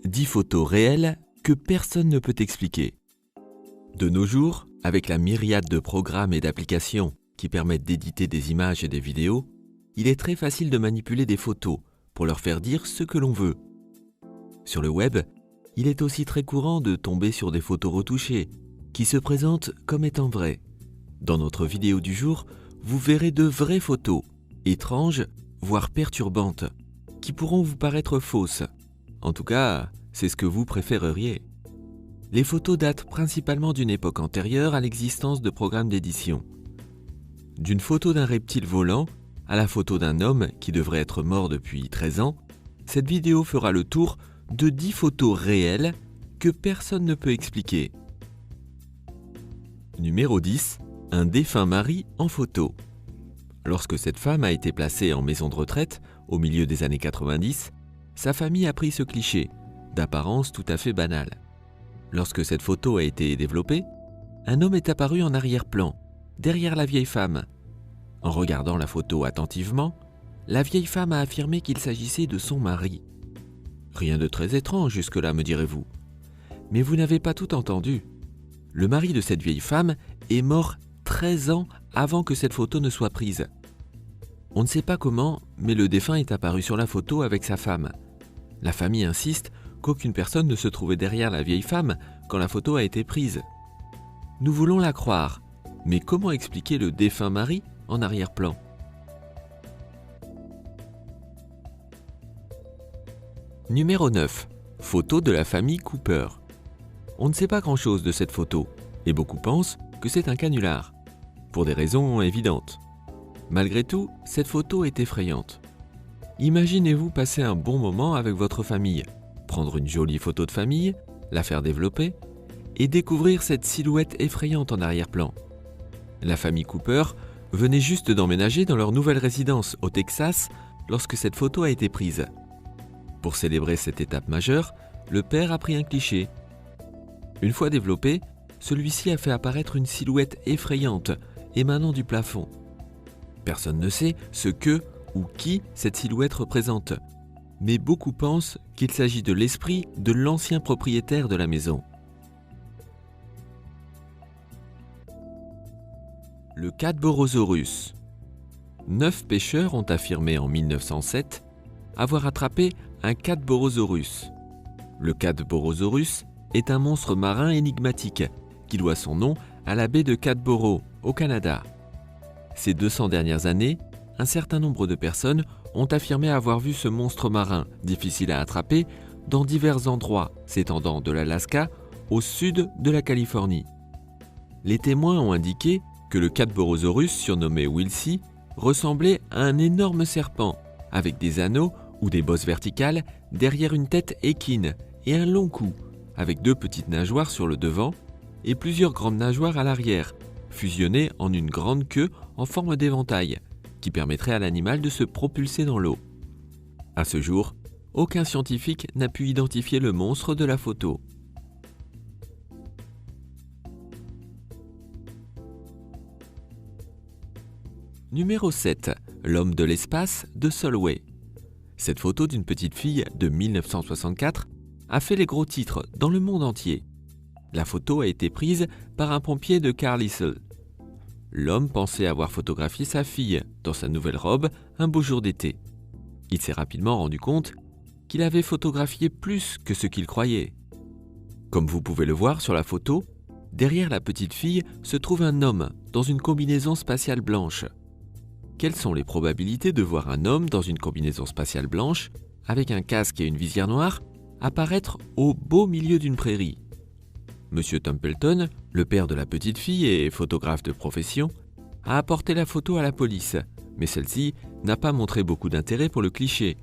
10 photos réelles que personne ne peut expliquer. De nos jours, avec la myriade de programmes et d'applications qui permettent d'éditer des images et des vidéos, il est très facile de manipuler des photos pour leur faire dire ce que l'on veut. Sur le web, il est aussi très courant de tomber sur des photos retouchées qui se présentent comme étant vraies. Dans notre vidéo du jour, vous verrez de vraies photos, étranges, voire perturbantes, qui pourront vous paraître fausses. En tout cas, c'est ce que vous préféreriez. Les photos datent principalement d'une époque antérieure à l'existence de programmes d'édition. D'une photo d'un reptile volant à la photo d'un homme qui devrait être mort depuis 13 ans, cette vidéo fera le tour de 10 photos réelles que personne ne peut expliquer. Numéro 10. Un défunt mari en photo. Lorsque cette femme a été placée en maison de retraite, au milieu des années 90, sa famille a pris ce cliché, d'apparence tout à fait banale. Lorsque cette photo a été développée, un homme est apparu en arrière-plan, derrière la vieille femme. En regardant la photo attentivement, la vieille femme a affirmé qu'il s'agissait de son mari. Rien de très étrange jusque-là, me direz-vous. Mais vous n'avez pas tout entendu. Le mari de cette vieille femme est mort 13 ans avant que cette photo ne soit prise. On ne sait pas comment, mais le défunt est apparu sur la photo avec sa femme. La famille insiste qu'aucune personne ne se trouvait derrière la vieille femme quand la photo a été prise. Nous voulons la croire, mais comment expliquer le défunt mari en arrière-plan ? Numéro 9. Photo de la famille Cooper. On ne sait pas grand-chose de cette photo, et beaucoup pensent que c'est un canular, pour des raisons évidentes. Malgré tout, cette photo est effrayante. Imaginez-vous passer un bon moment avec votre famille, prendre une jolie photo de famille, la faire développer, et découvrir cette silhouette effrayante en arrière-plan. La famille Cooper venait juste d'emménager dans leur nouvelle résidence au Texas lorsque cette photo a été prise. Pour célébrer cette étape majeure, le père a pris un cliché. Une fois développé, celui-ci a fait apparaître une silhouette effrayante émanant du plafond. Personne ne sait ce que ou qui cette silhouette représente, mais beaucoup pensent qu'il s'agit de l'esprit de l'ancien propriétaire de la maison. Le Cadborosaurus. 9 pêcheurs ont affirmé en 1907 avoir attrapé un Cadborosaurus. Le Cadborosaurus est un monstre marin énigmatique qui doit son nom à la baie de Cadboro, au Canada. Ces 200 dernières années, un certain nombre de personnes ont affirmé avoir vu ce monstre marin, difficile à attraper, dans divers endroits s'étendant de l'Alaska au sud de la Californie. Les témoins ont indiqué que le Cadborosaurus, surnommé Wilsey, ressemblait à un énorme serpent, avec des anneaux ou des bosses verticales derrière une tête équine et un long cou, avec 2 petites nageoires sur le devant et plusieurs grandes nageoires à l'arrière, fusionnées en une grande queue en forme d'éventail, qui permettrait à l'animal de se propulser dans l'eau. À ce jour, aucun scientifique n'a pu identifier le monstre de la photo. Numéro 7. L'homme de l'espace de Solway. Cette photo d'une petite fille de 1964 a fait les gros titres dans le monde entier. La photo a été prise par un pompier de Carlisle. L'homme pensait avoir photographié sa fille dans sa nouvelle robe un beau jour d'été. Il s'est rapidement rendu compte qu'il avait photographié plus que ce qu'il croyait. Comme vous pouvez le voir sur la photo, derrière la petite fille se trouve un homme dans une combinaison spatiale blanche. Quelles sont les probabilités de voir un homme dans une combinaison spatiale blanche, avec un casque et une visière noire, apparaître au beau milieu d'une prairie ? Monsieur Templeton, le père de la petite fille et photographe de profession, a apporté la photo à la police, mais celle-ci n'a pas montré beaucoup d'intérêt pour le cliché.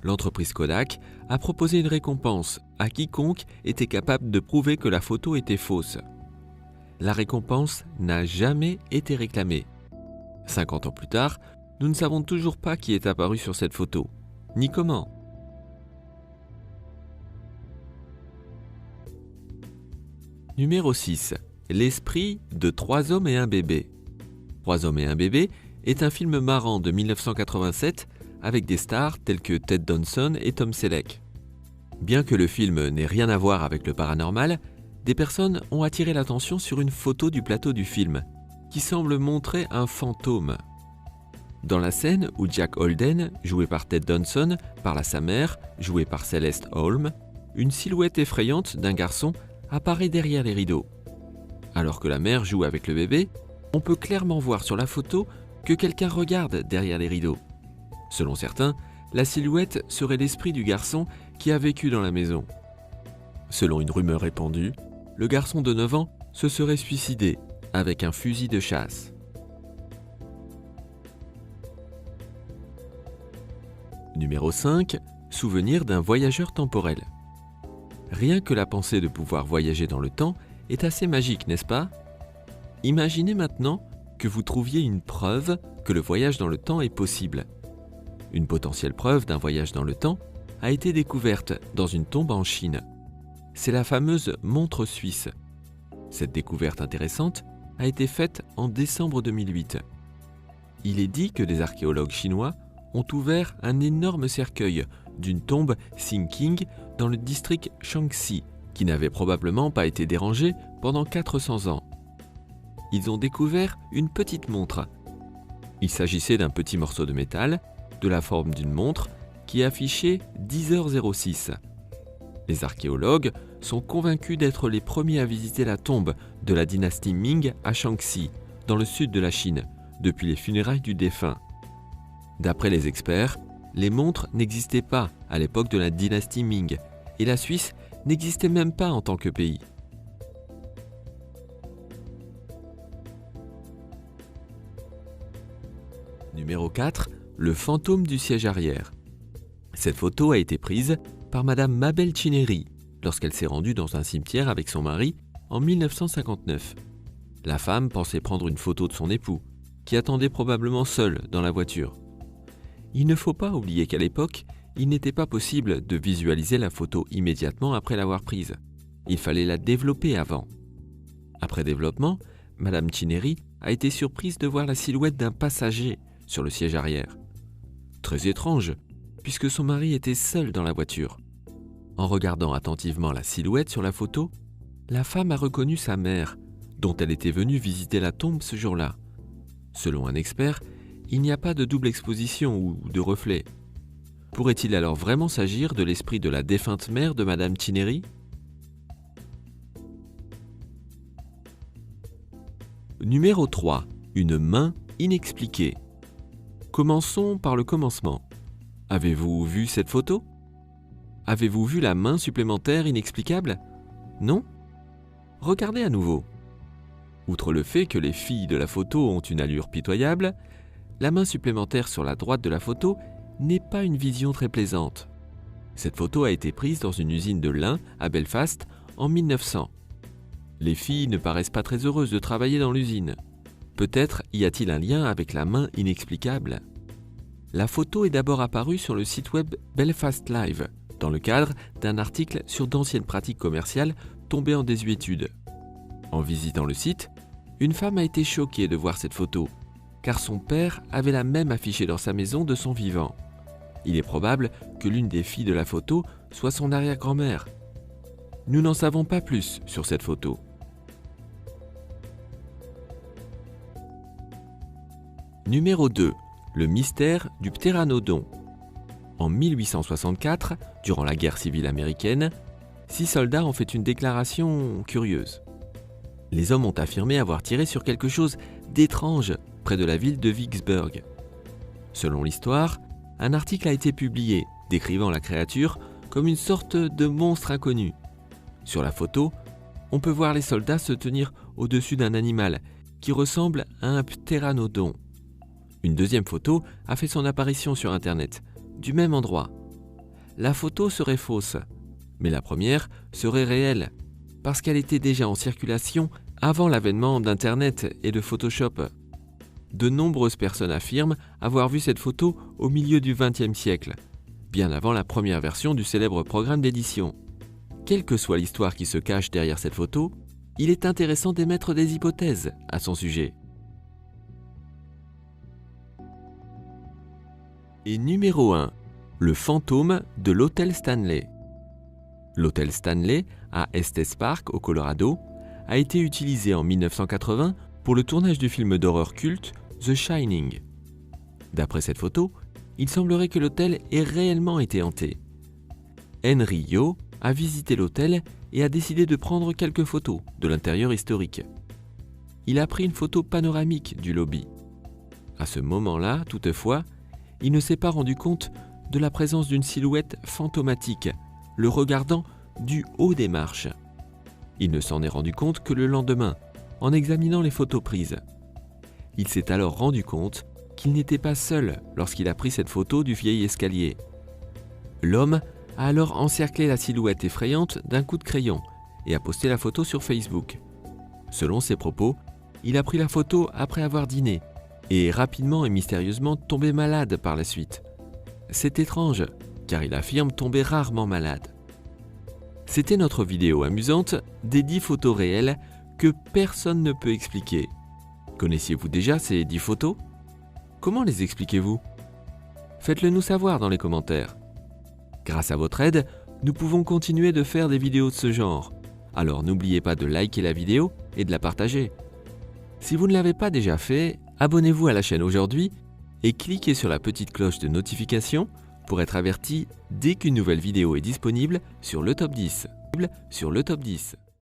L'entreprise Kodak a proposé une récompense à quiconque était capable de prouver que la photo était fausse. La récompense n'a jamais été réclamée. 50 ans plus tard, nous ne savons toujours pas qui est apparu sur cette photo, ni comment. Numéro 6. L'esprit de 3 hommes et un bébé. 3 hommes et un bébé est un film marrant de 1987 avec des stars telles que Ted Danson et Tom Selleck. Bien que le film n'ait rien à voir avec le paranormal, des personnes ont attiré l'attention sur une photo du plateau du film, qui semble montrer un fantôme. Dans la scène où Jack Holden, joué par Ted Danson, parle à sa mère, jouée par Celeste Holm, une silhouette effrayante d'un garçon apparaît derrière les rideaux. Alors que la mère joue avec le bébé, on peut clairement voir sur la photo que quelqu'un regarde derrière les rideaux. Selon certains, la silhouette serait l'esprit du garçon qui a vécu dans la maison. Selon une rumeur répandue, le garçon de 9 ans se serait suicidé avec un fusil de chasse. Numéro 5. Souvenir d'un voyageur temporel. Rien que la pensée de pouvoir voyager dans le temps est assez magique, n'est-ce pas? Imaginez maintenant que vous trouviez une preuve que le voyage dans le temps est possible. Une potentielle preuve d'un voyage dans le temps a été découverte dans une tombe en Chine. C'est la fameuse montre suisse. Cette découverte intéressante a été faite en décembre 2008. Il est dit que des archéologues chinois ont ouvert un énorme cercueil d'une tombe Xingqing dans le district Shaanxi, qui n'avait probablement pas été dérangé pendant 400 ans. Ils ont découvert une petite montre. Il s'agissait d'un petit morceau de métal, de la forme d'une montre, qui affichait 10h06. Les archéologues sont convaincus d'être les premiers à visiter la tombe de la dynastie Ming à Shaanxi, dans le sud de la Chine, depuis les funérailles du défunt. D'après les experts, les montres n'existaient pas à l'époque de la dynastie Ming, et la Suisse n'existait même pas en tant que pays. Numéro 4. Le fantôme du siège arrière. Cette photo a été prise par Madame Mabel Chineri lorsqu'elle s'est rendue dans un cimetière avec son mari en 1959. La femme pensait prendre une photo de son époux, qui attendait probablement seul dans la voiture. Il ne faut pas oublier qu'à l'époque, il n'était pas possible de visualiser la photo immédiatement après l'avoir prise. Il fallait la développer avant. Après développement, Madame Chineri a été surprise de voir la silhouette d'un passager sur le siège arrière. Très étrange, puisque son mari était seul dans la voiture. En regardant attentivement la silhouette sur la photo, la femme a reconnu sa mère, dont elle était venue visiter la tombe ce jour-là. Selon un expert, il n'y a pas de double exposition ou de reflet. Pourrait-il alors vraiment s'agir de l'esprit de la défunte mère de Madame Chineri? Numéro 3. Une main inexpliquée. Commençons par le commencement. Avez-vous vu cette photo? Avez-vous vu la main supplémentaire inexplicable? Non? Regardez à nouveau. Outre le fait que les filles de la photo ont une allure pitoyable, la main supplémentaire sur la droite de la photo n'est pas une vision très plaisante. Cette photo a été prise dans une usine de lin à Belfast en 1900. Les filles ne paraissent pas très heureuses de travailler dans l'usine. Peut-être y a-t-il un lien avec la main inexplicable? La photo est d'abord apparue sur le site web Belfast Live, dans le cadre d'un article sur d'anciennes pratiques commerciales tombées en désuétude. En visitant le site, une femme a été choquée de voir cette photo, car son père avait la même affichée dans sa maison de son vivant. Il est probable que l'une des filles de la photo soit son arrière-grand-mère. Nous n'en savons pas plus sur cette photo. Numéro 2. Le mystère du ptéranodon. En 1864, durant la guerre civile américaine, 6 soldats ont fait une déclaration curieuse. Les hommes ont affirmé avoir tiré sur quelque chose d'étrange près de la ville de Vicksburg. Selon l'histoire, un article a été publié décrivant la créature comme une sorte de monstre inconnu. Sur la photo, on peut voir les soldats se tenir au-dessus d'un animal qui ressemble à un ptéranodon. Une deuxième photo a fait son apparition sur Internet, du même endroit. La photo serait fausse, mais la première serait réelle, parce qu'elle était déjà en circulation avant l'avènement d'Internet et de Photoshop. De nombreuses personnes affirment avoir vu cette photo au milieu du XXe siècle, bien avant la première version du célèbre programme d'édition. Quelle que soit l'histoire qui se cache derrière cette photo, il est intéressant d'émettre des hypothèses à son sujet. Et numéro 1, le fantôme de l'hôtel Stanley. L'hôtel Stanley, à Estes Park, au Colorado, a été utilisé en 1980 pour le tournage du film d'horreur culte The Shining. D'après cette photo, il semblerait que l'hôtel ait réellement été hanté. Henry Yo a visité l'hôtel et a décidé de prendre quelques photos de l'intérieur historique. Il a pris une photo panoramique du lobby. À ce moment-là, toutefois, il ne s'est pas rendu compte de la présence d'une silhouette fantomatique, le regardant du haut des marches. Il ne s'en est rendu compte que le lendemain, en examinant les photos prises. Il s'est alors rendu compte qu'il n'était pas seul lorsqu'il a pris cette photo du vieil escalier. L'homme a alors encerclé la silhouette effrayante d'un coup de crayon et a posté la photo sur Facebook. Selon ses propos, il a pris la photo après avoir dîné et est rapidement et mystérieusement tombé malade par la suite. C'est étrange, car il affirme tomber rarement malade. C'était notre vidéo amusante des 10 photos réelles que personne ne peut expliquer. Connaissiez-vous déjà ces 10 photos ? Comment les expliquez-vous ? Faites-le nous savoir dans les commentaires. Grâce à votre aide, nous pouvons continuer de faire des vidéos de ce genre. Alors n'oubliez pas de liker la vidéo et de la partager. Si vous ne l'avez pas déjà fait, abonnez-vous à la chaîne aujourd'hui et cliquez sur la petite cloche de notification pour être averti dès qu'une nouvelle vidéo est disponible sur le top 10.